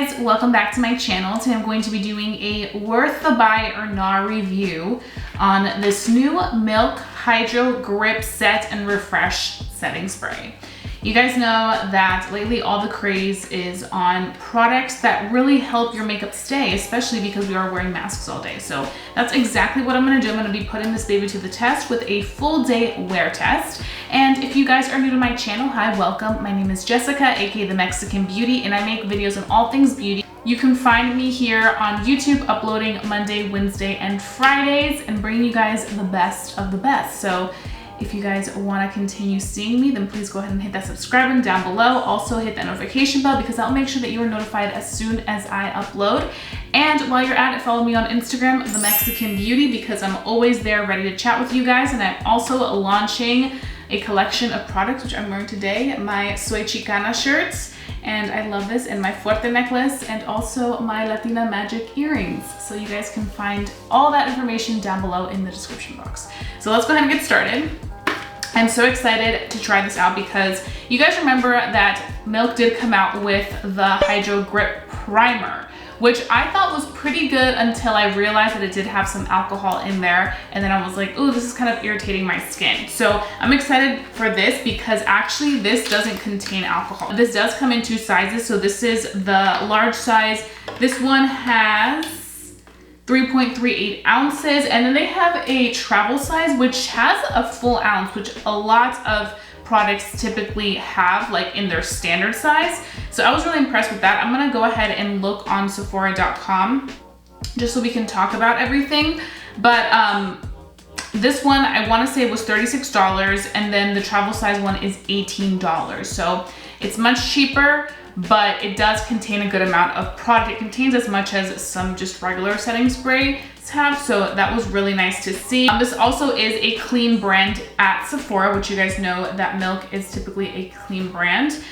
guys, welcome back to my channel. Today I'm going to be doing a worth the buy or not review on this new Milk Hydro Grip Set and Refresh setting spray. You guys know that lately all the craze is on products that really help your makeup stay, especially because we are wearing masks all day. So that's exactly what I'm gonna do. I'm gonna be putting this baby to the test with a full day wear test. And if you guys are new to my channel, hi, welcome. My name is Jessica, aka The Mexican Beauty, and I make videos on all things beauty. You can find me here on YouTube uploading Monday, Wednesday, and Fridays and bringing you guys the best of the best. So if you guys want to continue seeing me, then please go ahead and hit that subscribe button down below. Also hit that notification bell because I'll make sure that you are notified as soon as I upload. And while you're at it, follow me on Instagram, The Mexican Beauty, because I'm always there ready to chat with you guys. And I'm also launching a collection of products, which I'm wearing today, my Soy Chicana shirts. And I love this, and my Fuerte necklace, and also my Latina Magic earrings. So you guys can find all that information down below in the description box. So let's go ahead and get started. I'm so excited to try this out because you guys remember that Milk did come out with the Hydro Grip Primer, which I thought was pretty good until I realized that it did have some alcohol in there. And then I was like, ooh, this is kind of irritating my skin. So I'm excited for this because actually this doesn't contain alcohol. This does come in two sizes. So this is the large size. This one has 3.38 ounces, and then they have a travel size which has a full ounce, which a lot of products typically have like in their standard size. So I was really impressed with that. I'm gonna go ahead and look on Sephora.com just so we can talk about everything. But this one, I wanna say was $36, and then the travel size one is $18. So it's much cheaper, but it does contain a good amount of product. It contains as much as some just regular setting sprays have, so that was really nice to see. This also is a clean brand at Sephora, which you guys know that Milk is typically a clean brand.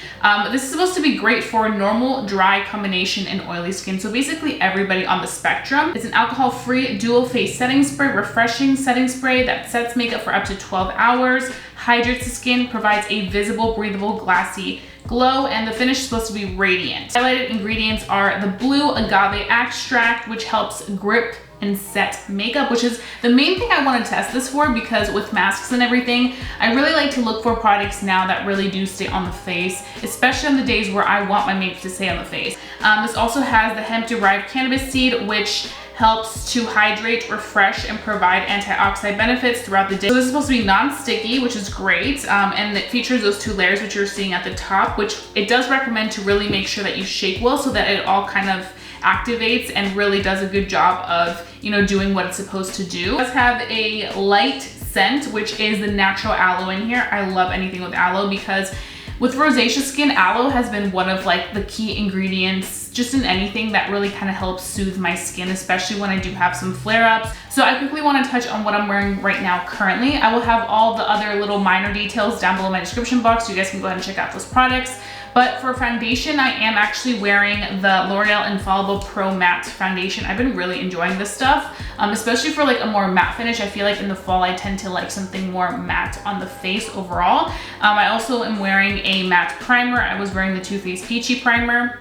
This is supposed to be great for normal, dry, combination, and oily skin. So basically everybody on the spectrum. It's an alcohol-free dual phase setting spray, refreshing setting spray that sets makeup for up to 12 hours, hydrates the skin, provides a visible, breathable, glassy glow, and the finish is supposed to be radiant. Highlighted ingredients are the blue agave extract, which helps grip and set makeup, which is the main thing I want to test this for, because with masks and everything, I really like to look for products now that really do stay on the face, especially on the days where I want my makeup to stay on the face. This also has the hemp-derived cannabis seed, which helps to hydrate, refresh, and provide antioxidant benefits throughout the day. So this is supposed to be non-sticky, which is great, and it features those two layers which you're seeing at the top, which it does recommend to really make sure that you shake well so that it all kind of activates and really does a good job of, you know, doing what it's supposed to do. It does have a light scent, which is the natural aloe in here. I love anything with aloe because with rosacea skin, aloe has been one of like the key ingredients just in anything that really kind of helps soothe my skin, especially when I do have some flare-ups. So I quickly want to touch on what I'm wearing right now currently. I will have all the other little minor details down below in my description box, so you guys can go ahead and check out those products. But for foundation, I am actually wearing the L'Oreal Infallible Pro Matte Foundation. I've been really enjoying this stuff, especially for like a more matte finish. I feel like in the fall, I tend to like something more matte on the face overall. I also am wearing a matte primer. I was wearing the Too Faced Peachy Primer.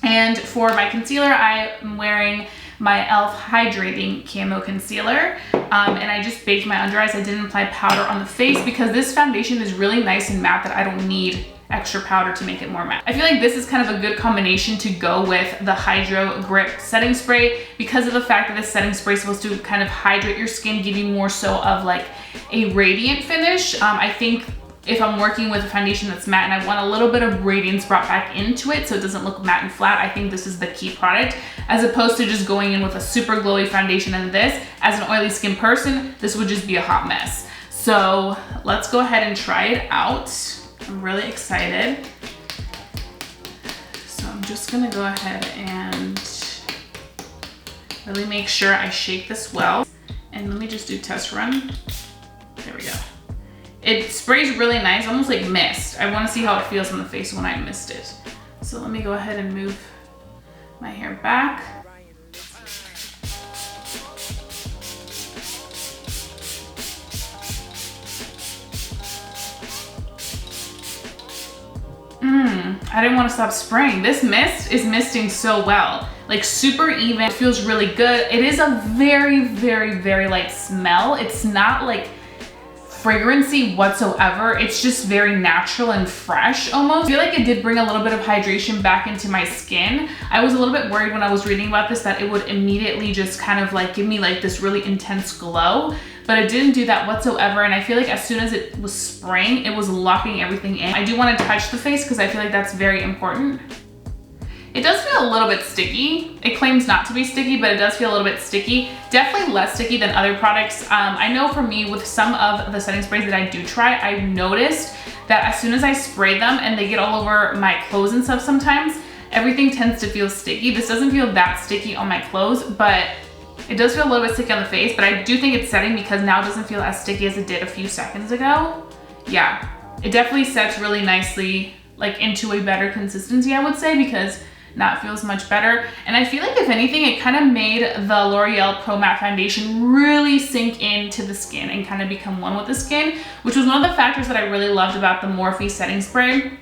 And for my concealer, I am wearing my e.l.f. Hydrating Camo Concealer. And I just baked my under eyes. I didn't apply powder on the face because this foundation is really nice and matte that I don't need extra powder to make it more matte. I feel like this is kind of a good combination to go with the Hydro Grip setting spray because of the fact that this setting spray is supposed to kind of hydrate your skin, give you more so of like a radiant finish. I think if I'm working with a foundation that's matte and I want a little bit of radiance brought back into it so it doesn't look matte and flat, I think this is the key product, as opposed to just going in with a super glowy foundation. And this, as an oily skin person, this would just be a hot mess. So let's go ahead and try it out. I'm really excited. So I'm just gonna go ahead and really make sure I shake this well. And let me just do test run. There we go. It sprays really nice, almost like mist. I wanna see how it feels on the face when I mist it. So let me go ahead and move my hair back. I didn't want to stop spraying. This mist is misting so well. Like super even, it feels really good. It is a very, very, very light smell. It's not like fragrancy whatsoever. It's just very natural and fresh almost. I feel like it did bring a little bit of hydration back into my skin. I was a little bit worried when I was reading about this that it would immediately just kind of like give me like this really intense glow, but it didn't do that whatsoever. And I feel like as soon as it was spraying, it was locking everything in. I do want to touch the face because I feel like that's very important. It does feel a little bit sticky. It claims not to be sticky, but it does feel a little bit sticky. Definitely less sticky than other products. I know for me, with some of the setting sprays that I do try, I've noticed that as soon as I spray them and they get all over my clothes and stuff sometimes, everything tends to feel sticky. This doesn't feel that sticky on my clothes, but it does feel a little bit sticky on the face, but I do think it's setting because now it doesn't feel as sticky as it did a few seconds ago. Yeah, it definitely sets really nicely like into a better consistency, I would say, because now it feels much better. And I feel like if anything, it kind of made the L'Oreal Pro Matte Foundation really sink into the skin and kind of become one with the skin, which was one of the factors that I really loved about the Morphe setting spray.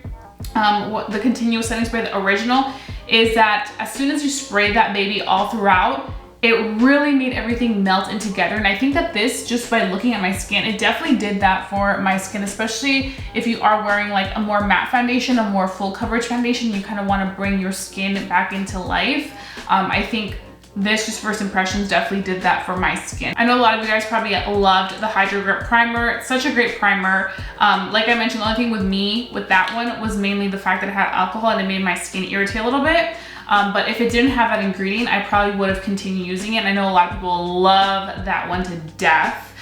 The continuous setting spray, the original, is that as soon as you spray that baby all throughout, it really made everything melt in together. And I think that this, just by looking at my skin, it definitely did that for my skin, especially if you are wearing like a more matte foundation, a more full coverage foundation, you kind of want to bring your skin back into life. I think this just first impressions definitely did that for my skin. I know a lot of you guys probably loved the Hydro Grip Primer. It's such a great primer. Like I mentioned, the only thing with me with that one was mainly the fact that it had alcohol and it made my skin irritate a little bit. But if it didn't have that ingredient, I probably would have continued using it. And I know a lot of people love that one to death.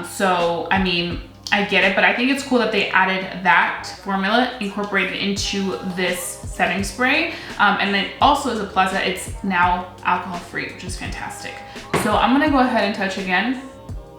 So, I mean, I get it, but I think it's cool that they added that formula incorporated into this setting spray. And then also is a plus that it's now alcohol free, which is fantastic. So I'm gonna go ahead and touch again.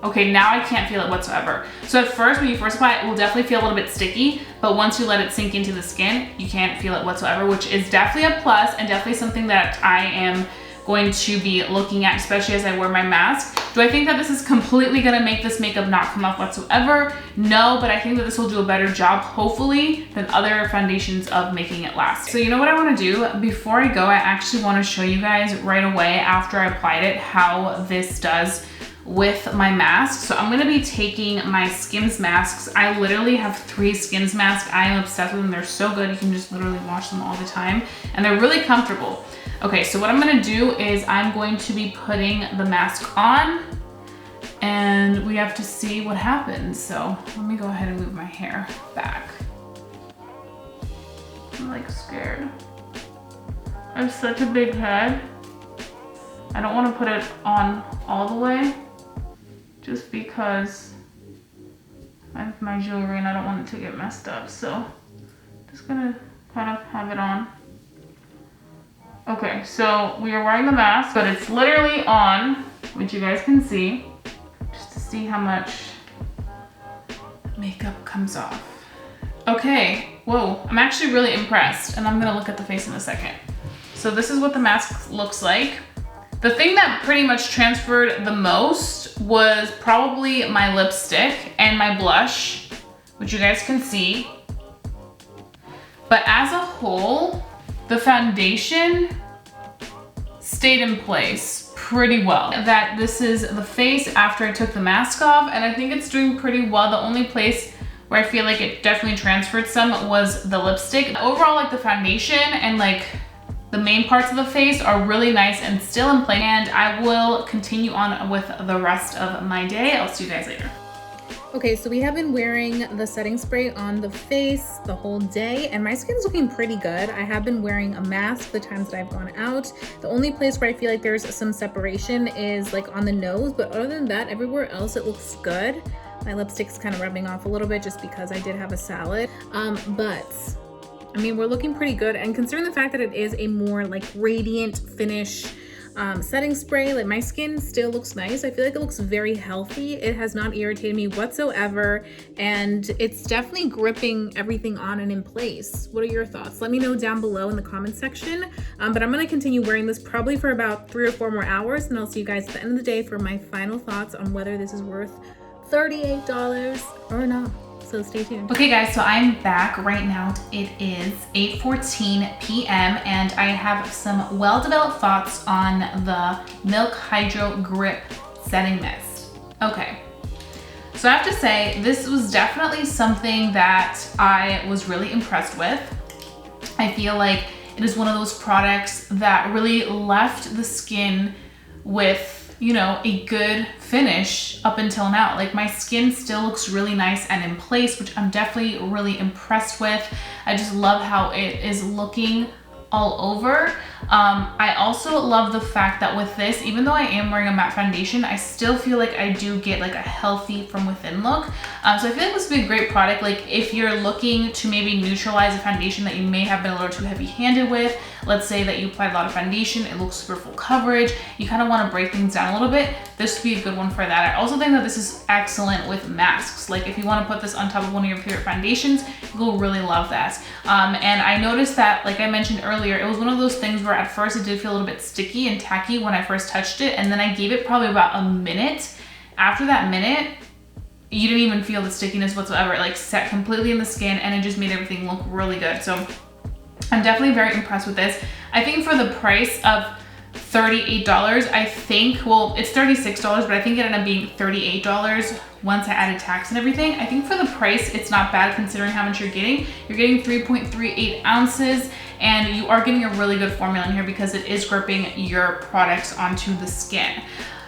Okay, now I can't feel it whatsoever. So at first, when you first apply it, it will definitely feel a little bit sticky, but once you let it sink into the skin, you can't feel it whatsoever, which is definitely a plus and definitely something that I am going to be looking at, especially as I wear my mask. Do I think that this is completely gonna make this makeup not come off whatsoever? No, but I think that this will do a better job, hopefully, than other foundations of making it last. So you know what I wanna do? Before I go, I actually wanna show you guys right away after I applied it, how this does with my mask. So I'm gonna be taking my Skims masks. I literally have 3 Skims masks. I am obsessed with them. They're so good. You can just literally wash them all the time and they're really comfortable. Okay, so what I'm gonna do is I'm going to be putting the mask on and we have to see what happens. So let me go ahead and move my hair back. I'm like scared. I have such a big head. I don't wanna put it on all the way, just because I have my jewelry and I don't want it to get messed up. So just gonna kind of have it on. Okay, so we are wearing the mask, but it's literally on, which you guys can see, just to see how much makeup comes off. Okay, whoa, I'm actually really impressed, and I'm gonna look at the face in a second. So this is what the mask looks like. The thing that pretty much transferred the most was probably my lipstick and my blush, which you guys can see. But as a whole, the foundation stayed in place pretty well. That this is the face after I took the mask off, and I think it's doing pretty well. The only place where I feel like it definitely transferred some was the lipstick. Overall, like the foundation and like the main parts of the face are really nice and still in place, and I will continue on with the rest of my day. I'll see you guys later. Okay, so we have been wearing the setting spray on the face the whole day, and my skin's looking pretty good. I have been wearing a mask the times that I've gone out. The only place where I feel like there's some separation is like on the nose, but other than that, everywhere else it looks good. My lipstick's kind of rubbing off a little bit just because I did have a salad, but I mean, we're looking pretty good. And considering the fact that it is a more like radiant finish setting spray, like my skin still looks nice. I feel like it looks very healthy. It has not irritated me whatsoever, and it's definitely gripping everything on and in place. What are your thoughts? Let me know down below in the comment section. But I'm gonna continue wearing this probably for about 3 or 4 more hours, and I'll see you guys at the end of the day for my final thoughts on whether this is worth $38 or not. so stay tuned. Okay guys, so I'm back right now. It is 8:14 p.m. and I have some well-developed thoughts on the Milk Hydro Grip Setting Mist. Okay, so I have to say this was definitely something that I was really impressed with. I feel like it is one of those products that really left the skin with, you know, a good finish up until now. Like my skin still looks really nice and in place, which I'm definitely really impressed with. I just love how it is looking all over. I also love the fact that with this, even though I am wearing a matte foundation, I still feel like I do get like a healthy from within look. So I feel like this would be a great product. Like if you're looking to maybe neutralize a foundation that you may have been a little too heavy-handed with, let's say that you applied a lot of foundation, it looks super full coverage, you kind of want to break things down a little bit, this would be a good one for that. I also think that this is excellent with masks. Like if you want to put this on top of one of your favorite foundations, you'll really love that. And I noticed that, like I mentioned earlier, it was one of those things where at first it did feel a little bit sticky and tacky when I first touched it, and then I gave it probably about a minute. After that minute, you didn't even feel the stickiness whatsoever. It like set completely in the skin and it just made everything look really good. So I'm definitely very impressed with this. I think for the price of $38, I think, well, it's $36, but I think it ended up being $38 once I added tax and everything. I think for the price, it's not bad considering how much you're getting. You're getting 3.38 ounces and you are getting a really good formula in here because it is gripping your products onto the skin.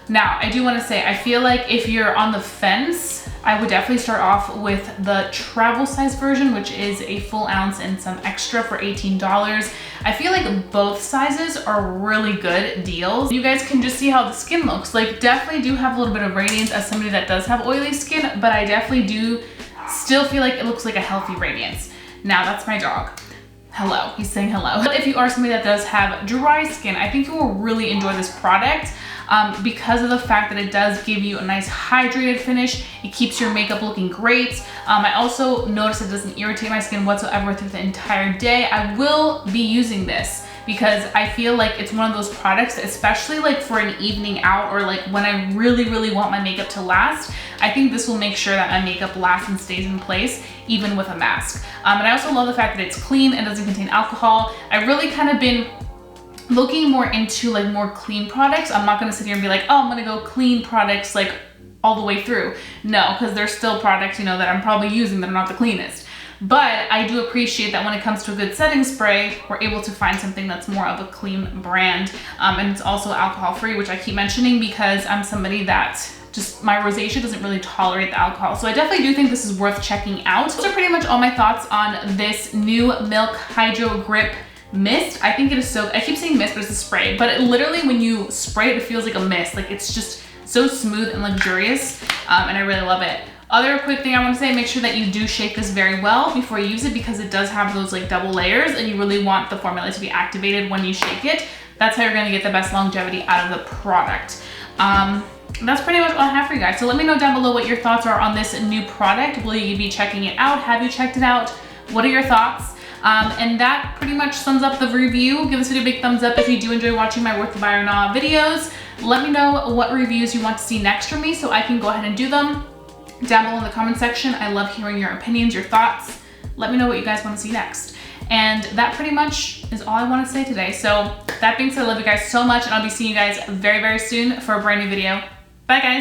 Now, I do want to say, I feel like if you're on the fence, I would definitely start off with the travel size version, which is a full ounce and some extra for $18. I feel like both sizes are really good deals. You guys can just see how the skin looks. Like definitely do have a little bit of radiance as somebody that does have oily skin, but I definitely do still feel like it looks like a healthy radiance. Now that's my dog. Hello, he's saying hello. But if you are somebody that does have dry skin, I think you will really enjoy this product. Because of the fact that it does give you a nice hydrated finish. It keeps your makeup looking great. I also notice it doesn't irritate my skin whatsoever through the entire day. I will be using this because I feel like it's one of those products, especially like for an evening out or like when I really, really want my makeup to last. I think this will make sure that my makeup lasts and stays in place even with a mask. And I also love the fact that it's clean and doesn't contain alcohol. I've really kind of been looking more into like more clean products. I'm not gonna sit here and be like, oh, I'm gonna go clean products like all the way through. No, because there's still products, you know, that I'm probably using that are not the cleanest. But I do appreciate that when it comes to a good setting spray, we're able to find something that's more of a clean brand. And it's also alcohol free, which I keep mentioning because I'm somebody that just my rosacea doesn't really tolerate the alcohol. So I definitely do think this is worth checking out. Those are pretty much all my thoughts on this new Milk Hydro Grip Mist. I think it is so, I keep saying mist, but it's a spray, but it literally, when you spray it, it feels like a mist. Like it's just so smooth and luxurious, and I really love it. Other quick thing I want to say, make sure that you do shake this very well before you use it because it does have those like double layers and you really want the formula to be activated when you shake it. That's how you're going to get the best longevity out of the product. That's pretty much all I have for you guys. So let me know down below what your thoughts are on this new product. Will you be checking it out? Have you checked it out? What are your thoughts? And that pretty much sums up the review. Give this video a big thumbs up if you do enjoy watching my Worth the Buy or Not videos. Let me know what reviews you want to see next from me so I can go ahead and do them down below in the comment section. I love hearing your opinions, your thoughts. Let me know what you guys want to see next. And that pretty much is all I want to say today. So that being said, I love you guys so much and I'll be seeing you guys very, very soon for a brand new video. Bye guys.